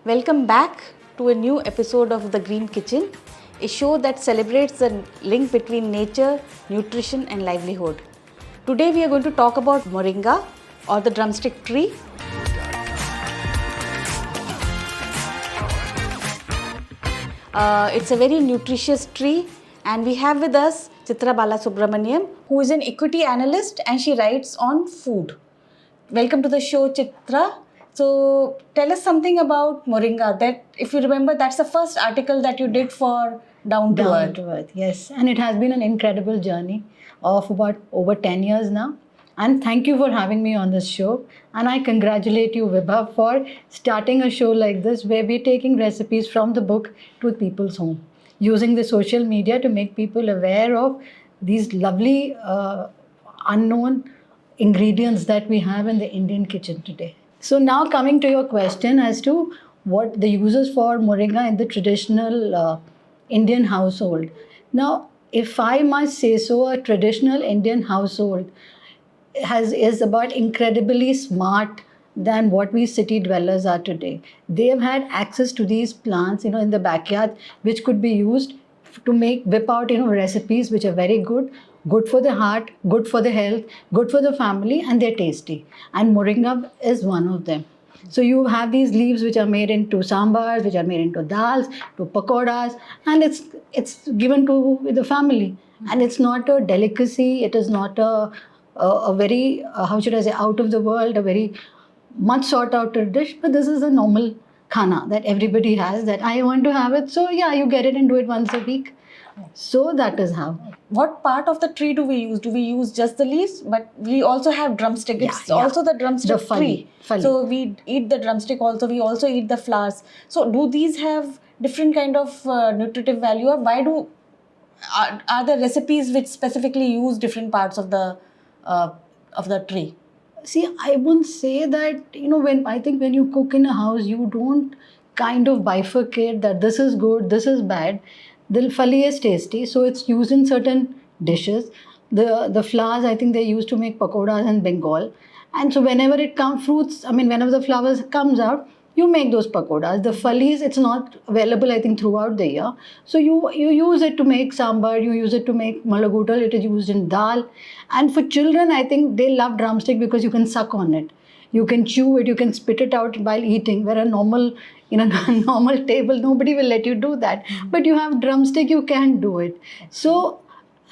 Welcome back to a new episode of The Green Kitchen, a show that celebrates the link between nature, nutrition, and livelihood. Today, we are going to talk about moringa or the drumstick tree. It's a very nutritious tree, and we have with us Chitra Balasubramaniam, who is an equity analyst and she writes on food. Welcome to the show, Chitra. So, tell us something about moringa. That, if you remember, that's the first article that you did for Down to Down Earth. to earth, yes. And it has been an incredible journey of about over 10 years now. And thank you for having me on this show. And I congratulate you, Vibha, for starting a show like this where we're taking recipes from the book to people's home, using the social media to make people aware of these lovely unknown ingredients that we have in the Indian kitchen today. So now coming to your question as to what the uses for moringa in the traditional Indian household. Now, if I must say so, a traditional Indian household is about incredibly smart than what we city dwellers are today. They have had access to these plants, in the backyard, which could be used to whip out, recipes which are very good for the heart, good for the health, good for the family, and they're tasty. And moringa is one of them. So you have these leaves which are made into sambars, which are made into dals, to pakoras, and it's given to the family. And it's not a delicacy. It is not a very how should I say, out of the world, a very much sought out dish. But this is a normal khana that everybody has. That I want to have it. So yeah, you get it and do it once a week. So that is how. What part of the tree do we use? Do we use just the leaves? But we also have drumstick. It's also the drumstick tree. So we eat the drumstick also. We also eat the flowers. So do these have different kind of nutritive value? Or why are there recipes which specifically use different parts of the tree? See, I wouldn't say that, when you cook in a house, you don't kind of bifurcate that this is good, this is bad. The phali is tasty, so it's used in certain dishes. The flowers, I think they used to make pakoras in Bengal. And so whenever it comes, whenever the flowers comes out, you make those pakoras. The phalis, it's not available, I think, throughout the year. So you use it to make sambar, you use it to make malagutal, it is used in dal. And for children, I think they love drumstick because you can suck on it. You can chew it, you can spit it out while eating, where a normal normal table, nobody will let you do that. But you have drumstick, you can do it. So,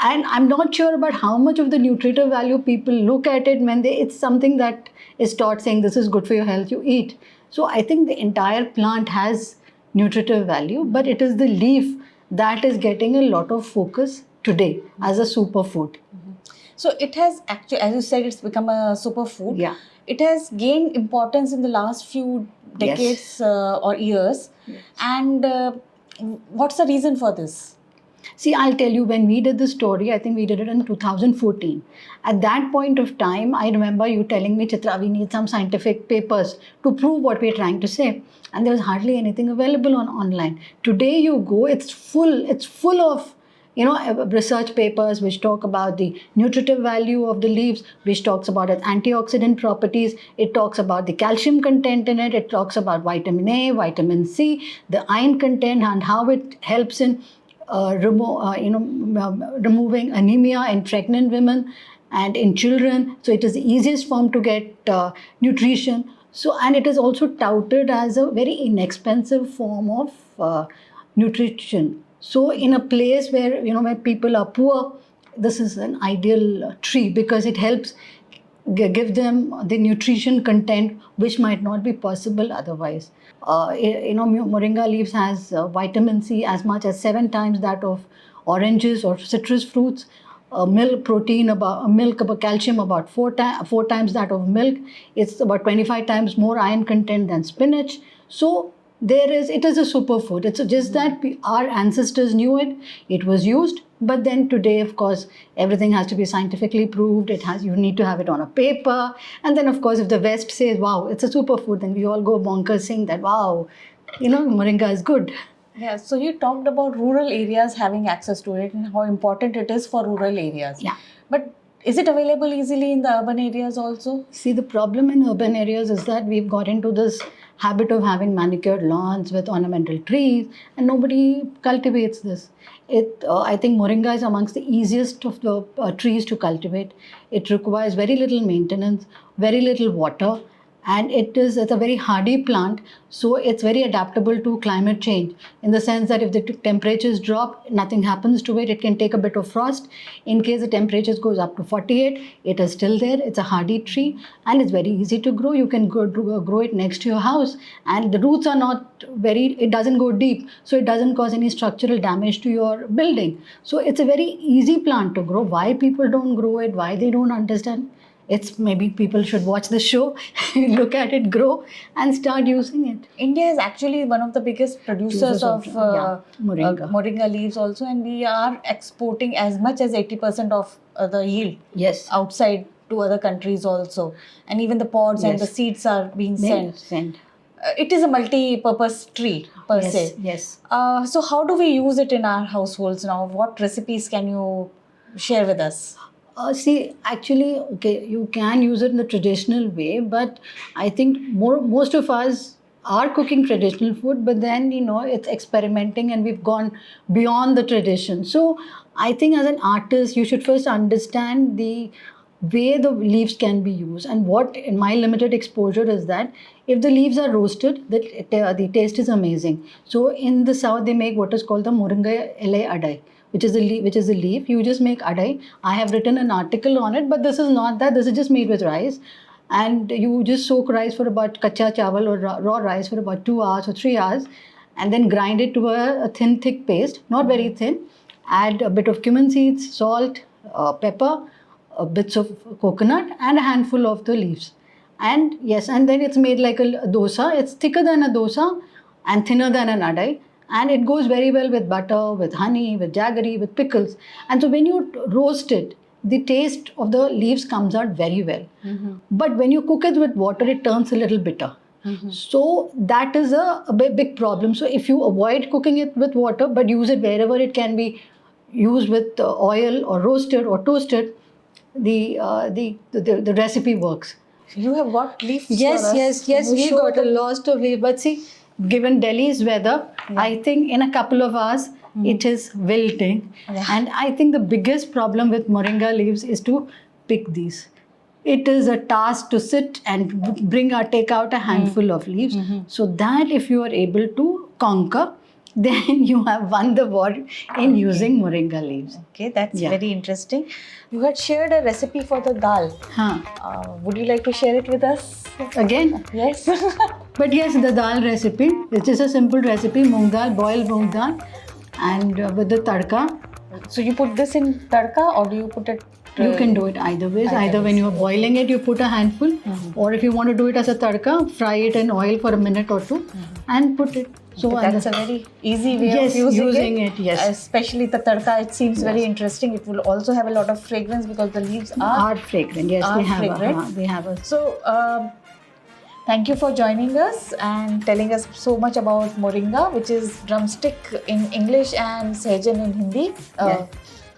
and I'm not sure about how much of the nutritive value people look at it when it's something that is taught saying this is good for your health, you eat. So I think the entire plant has nutritive value, but it is the leaf that is getting a lot of focus today as a superfood. So it has actually, as you said, it's become a superfood. Yeah. It has gained importance in the last few decades or years. Yes. And what's the reason for this? See, I'll tell you, when we did the story, I think we did it in 2014. At that point of time, I remember you telling me, Chitra, we need some scientific papers to prove what we're trying to say. And there was hardly anything available online. Today you go, it's full of research papers which talk about the nutritive value of the leaves, which talks about its antioxidant properties. It talks about the calcium content in it. It talks about vitamin A, vitamin C, the iron content, and how it helps in removing anemia in pregnant women and in children. So it is the easiest form to get nutrition. So, and it is also touted as a very inexpensive form of nutrition. So in a place where, where people are poor, this is an ideal tree because it helps give them the nutrition content which might not be possible otherwise. Moringa leaves has vitamin C as much as 7 times that of oranges or citrus fruits. Milk protein about calcium about 4 times that of milk. It's about 25 times more iron content than spinach. So it is a superfood. It's just that our ancestors knew it. It was used, but then today, of course, everything has to be scientifically proved. You need to have it on a paper, and then, of course, if the West says, "Wow, it's a superfood," then we all go bonkers saying that, "Wow, moringa is good." Yeah. So you talked about rural areas having access to it and how important it is for rural areas. Yeah. But is it available easily in the urban areas also? See, the problem in urban areas is that we've got into this habit of having manicured lawns with ornamental trees, and nobody cultivates this. I think moringa is amongst the easiest of the trees to cultivate. It requires very little maintenance, very little water, and it's a very hardy plant, so it's very adaptable to climate change, in the sense that if the temperatures drop, nothing happens to it. It can take a bit of frost. In case the temperatures goes up to 48, it is still there. It's a hardy tree, and it's very easy to grow. You can grow it next to your house, and the roots are not it doesn't go deep, so it doesn't cause any structural damage to your building. So it's a very easy plant to grow. Why people don't grow it, why they don't understand, it's maybe people should watch the show, look at it grow, and start using it. India is actually one of the biggest producers of moringa leaves also, and we are exporting as much as 80% of the yield. Yes. Outside to other countries also, and even the pods and the seeds are being sent. It is a multi-purpose tree per se. Yes. So how do we use it in our households now? What recipes can you share with us? Actually, okay, you can use it in the traditional way, but I think most of us are cooking traditional food, but then, it's experimenting and we've gone beyond the tradition. So I think as an artist, you should first understand the way the leaves can be used. And what, in my limited exposure, is that if the leaves are roasted, the taste is amazing. So in the South, they make what is called the moringa ele adai, which is a leaf. You just make adai. I have written an article on it, but this is not that. This is just made with rice. And you just soak rice for about kacha chawal or raw rice for about 2 hours or 3 hours, and then grind it to a thin, thick paste, not very thin. Add a bit of cumin seeds, salt, pepper, bits of coconut, and a handful of the leaves. And then it's made like a dosa. It's thicker than a dosa and thinner than an adai. And it goes very well with butter, with honey, with jaggery, with pickles. And so when you roast it, the taste of the leaves comes out very well. Mm-hmm. But when you cook it with water, it turns a little bitter. Mm-hmm. So that is a big problem. So if you avoid cooking it with water, but use it wherever it can be used with oil or roasted or toasted, the recipe works. You have got leaves. Yes. We got a lot of leaves. But see, given Delhi's weather, I think in a couple of hours, it is wilting. Yeah. And I think the biggest problem with moringa leaves is to pick these. It is a task to sit and take out a handful of leaves. Mm-hmm. So that if you are able to conquer, then you have won the war in using moringa leaves. Okay, that's very interesting. You had shared a recipe for the dal. Would you like to share it with us? Again? Yes. But yes, the dal recipe, which is a simple recipe, moong dal, boiled moong dal, and with the tadka. So you put this in tadka, or do you put it? You can do it either ways. Either when you are boiling it, you put a handful, or if you want to do it as a tadka, fry it in oil for a minute or two, and put it. So that's a very easy way of using it. Yes. Especially the tadka, it seems very interesting. It will also have a lot of fragrance because the leaves are fragrant. Yes, they have a. So, thank you for joining us and telling us so much about moringa, which is drumstick in English and sehjan in Hindi.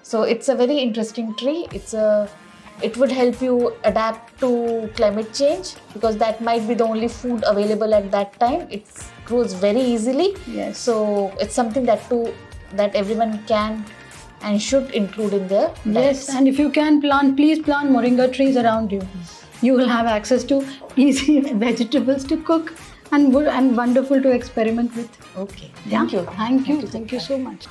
So it's a very interesting tree. It would help you adapt to climate change because that might be the only food available at that time. It grows very easily. Yes. So it's something that everyone can and should include in their diets. Yes, and if you can please plant moringa trees around you. You will have access to easy vegetables to cook and wonderful to experiment with. Okay. Thank you so much.